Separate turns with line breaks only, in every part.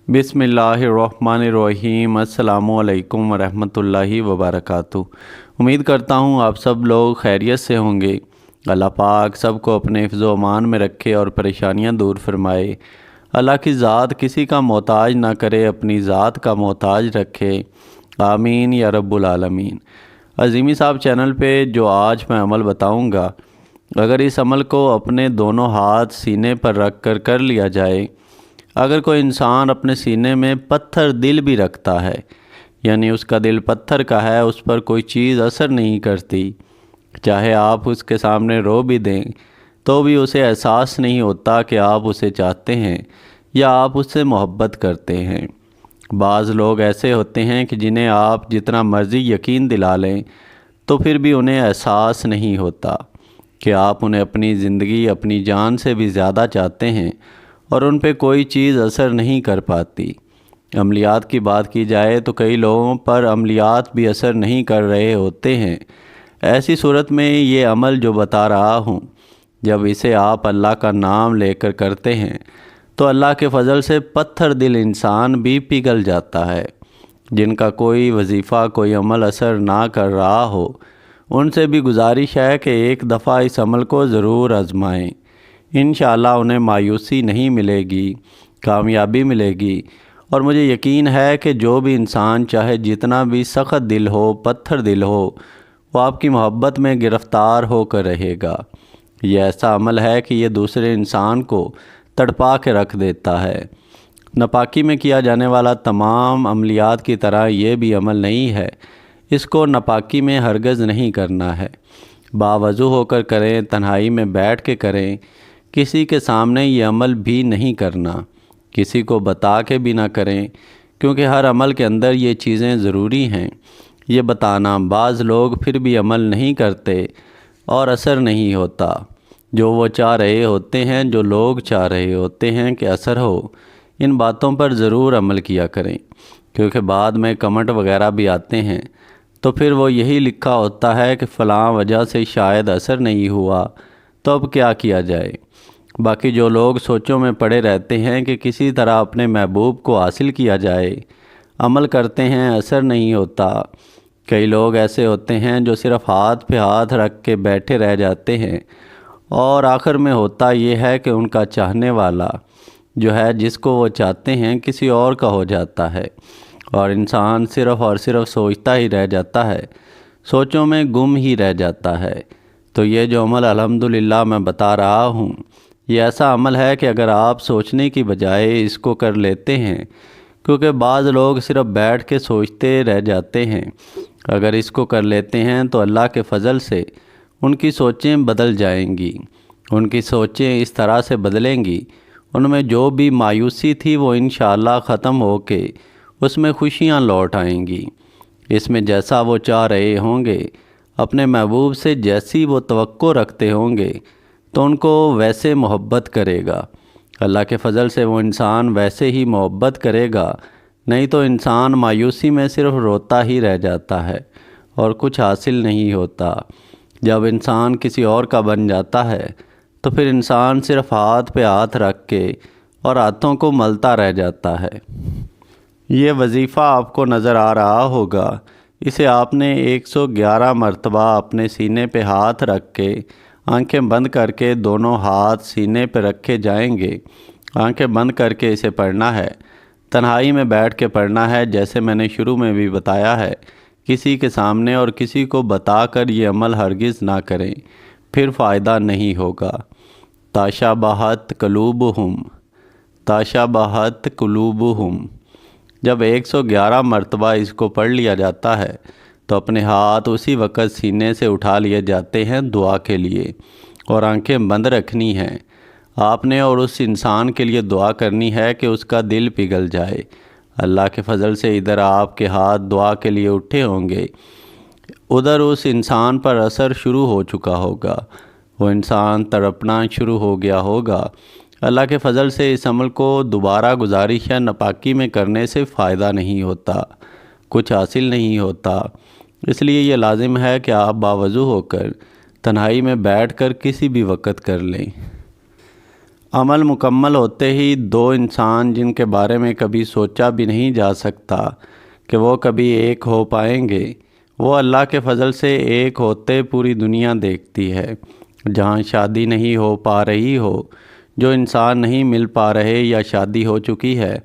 बिस्मिल्लाहिर्रहमानिर्रहीम। अस्सलामु अलैकुम वरहमतुल्लाहि वबरकातुहू। उम्मीद करता हूँ आप सब लोग खैरियत से होंगे। अल्लाह पाक सबको अपने हिफ्ज़ व अमान में रखे और परेशानियाँ दूर फरमाए। अल्लाह की ज़ात किसी का मोहताज ना करे, अपनी ज़ात का मोहताज रखे। आमीन या रब्बुल आलमीन। अज़ीमी साहब चैनल पे जो आज मैं अमल बताऊँगा, अगर इस अमल को अपने दोनों हाथ सीने पर रख कर लिया जाए, अगर कोई इंसान अपने सीने में पत्थर दिल भी रखता है, यानी उसका दिल पत्थर का है, उस पर कोई चीज़ असर नहीं करती, चाहे आप उसके सामने रो भी दें तो भी उसे एहसास नहीं होता कि आप उसे चाहते हैं या आप उससे मोहब्बत करते हैं। बाज़ लोग ऐसे होते हैं कि जिन्हें आप जितना मर्ज़ी यकीन दिला लें तो फिर भी उन्हें एहसास नहीं होता कि आप उन्हें अपनी ज़िंदगी, अपनी जान से भी ज़्यादा चाहते हैं और उन पे कोई चीज़ असर नहीं कर पाती। अमलियात की बात की जाए तो कई लोगों पर अमलियात भी असर नहीं कर रहे होते हैं। ऐसी सूरत में ये अमल जो बता रहा हूँ, जब इसे आप अल्लाह का नाम लेकर करते हैं तो अल्लाह के फ़ज़ल से पत्थर दिल इंसान भी पिघल जाता है। जिनका कोई वजीफ़ा, कोई अमल असर ना कर रहा हो, उनसे भी गुजारिश है कि एक दफ़ा इस अमल को ज़रूर आजमाएं। इंशाअल्लाह उन्हें मायूसी नहीं मिलेगी, कामयाबी मिलेगी। और मुझे यकीन है कि जो भी इंसान, चाहे जितना भी सख्त दिल हो, पत्थर दिल हो, वो आपकी मोहब्बत में गिरफ़्तार होकर रहेगा। ये ऐसा अमल है कि ये दूसरे इंसान को तड़पा के रख देता है। नापाकी में किया जाने वाला तमाम अमलियात की तरह ये भी अमल नहीं है। इसको नापाकी में हरगज़ नहीं करना है। बावज़ू होकर करें, तन्हाई में बैठ के करें। किसी के सामने ये अमल भी नहीं करना, किसी को बता के भी ना करें, क्योंकि हर अमल के अंदर ये चीज़ें ज़रूरी हैं। ये बताना, बाज़ लोग फिर भी अमल नहीं करते और असर नहीं होता। जो वो चाह रहे होते हैं, जो लोग चाह रहे होते हैं कि असर हो, इन बातों पर ज़रूर अमल किया करें, क्योंकि बाद में कमेंट वगैरह भी आते हैं तो फिर वो यही लिखा होता है कि फ़लाँ वजह से शायद असर नहीं हुआ, तो अब क्या किया जाए। बाकी जो लोग सोचों में पड़े रहते हैं कि किसी तरह अपने महबूब को हासिल किया जाए, अमल करते हैं, असर नहीं होता। कई लोग ऐसे होते हैं जो सिर्फ़ हाथ पे हाथ रख के बैठे रह जाते हैं और आखिर में होता ये है कि उनका चाहने वाला जो है, जिसको वो चाहते हैं, किसी और का हो जाता है और इंसान सिर्फ़ और सिर्फ सोचता ही रह जाता है, सोचों में गुम ही रह जाता है। तो ये जो अमल अल्हम्दुलिल्लाह मैं बता रहा हूँ, ये ऐसा अमल है कि अगर आप सोचने की बजाय इसको कर लेते हैं, क्योंकि बाज़ लोग सिर्फ़ बैठ के सोचते रह जाते हैं, अगर इसको कर लेते हैं तो अल्लाह के फ़ज़ल से उनकी सोचें बदल जाएंगी। उनकी सोचें इस तरह से बदलेंगी, उनमें जो भी मायूसी थी वो इंशाअल्लाह ख़त्म होके उसमें खुशियाँ लौट आएंगी। इसमें जैसा वो चाह रहे होंगे, अपने महबूब से जैसी वो तवक्को रखते होंगे, तो उनको वैसे मोहब्बत करेगा। अल्लाह के फ़ज़ल से वो इंसान वैसे ही मोहब्बत करेगा। नहीं तो इंसान मायूसी में सिर्फ़ रोता ही रह जाता है और कुछ हासिल नहीं होता। जब इंसान किसी और का बन जाता है तो फिर इंसान सिर्फ़ हाथ पे हाथ रख के और हाथों को मलता रह जाता है। ये वजीफ़ा आपको नज़र आ रहा होगा। इसे आपने 111 मरतबा अपने सीने पे हाथ रख के, आंखें बंद करके, दोनों हाथ सीने पे रखे जाएंगे, आंखें बंद करके इसे पढ़ना है। तन्हाई में बैठ के पढ़ना है, जैसे मैंने शुरू में भी बताया है। किसी के सामने और किसी को बताकर ये अमल हरगिज़ ना करें, फिर फ़ायदा नहीं होगा। ताशाबहत क़ुलूबुहुम, ताशाबहत क़ुलूबुहुम। जब 111 मरतबा इसको पढ़ लिया जाता है तो अपने हाथ उसी वक़्त सीने से उठा लिए जाते हैं दुआ के लिए, और आंखें बंद रखनी हैं आपने, और उस इंसान के लिए दुआ करनी है कि उसका दिल पिघल जाए। अल्लाह के फ़ज़ल से इधर आपके हाथ दुआ के लिए उठे होंगे, उधर उस इंसान पर असर शुरू हो चुका होगा, वो इंसान तड़पना शुरू हो गया होगा। अल्लाह के फ़ज़ल से इस अमल को दोबारा गुजारिश या नापाकी में करने से फ़ायदा नहीं होता, कुछ हासिल नहीं होता। इसलिए ये लाजिम है कि आप बावज़ू होकर तन्हाई में बैठकर किसी भी वक़्त कर लें। عمل مکمل ہوتے ہی دو انسان جن کے بارے میں کبھی سوچا بھی نہیں جا سکتا کہ وہ کبھی ایک ہو پائیں گے، وہ اللہ کے فضل سے ایک ہوتے پوری دنیا دیکھتی ہے۔ جہاں شادی نہیں ہو پا رہی ہو، جو انسان نہیں مل پا رہے یا شادی ہو چکی ہے،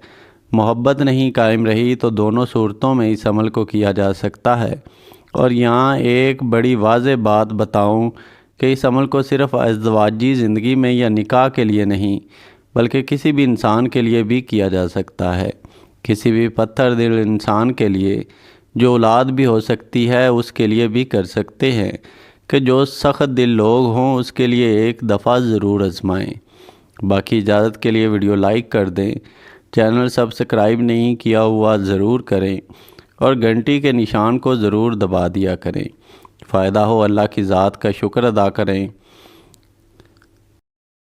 محبت نہیں قائم رہی، تو دونوں صورتوں میں اس عمل کو کیا جا سکتا ہے۔ اور یہاں ایک بڑی واضح بات بتاؤں کہ اس عمل کو صرف ازدواجی زندگی میں یا نکاح کے لیے نہیں بلکہ کسی بھی انسان کے لیے بھی کیا جا سکتا ہے۔ کسی بھی پتھر دل انسان کے لیے جو اولاد بھی ہو سکتی ہے، اس کے لیے بھی کر سکتے ہیں کہ جو سخت دل لوگ ہوں اس کے لیے ایک دفعہ ضرور آزمائیں۔ باقی اجازت کے لیے ویڈیو لائک کر دیں، چینل سبسکرائب نہیں کیا ہوا ضرور کریں اور گھنٹی کے نشان کو ضرور دبا دیا کریں۔ فائدہ ہو اللہ کی ذات کا شکر ادا کریں۔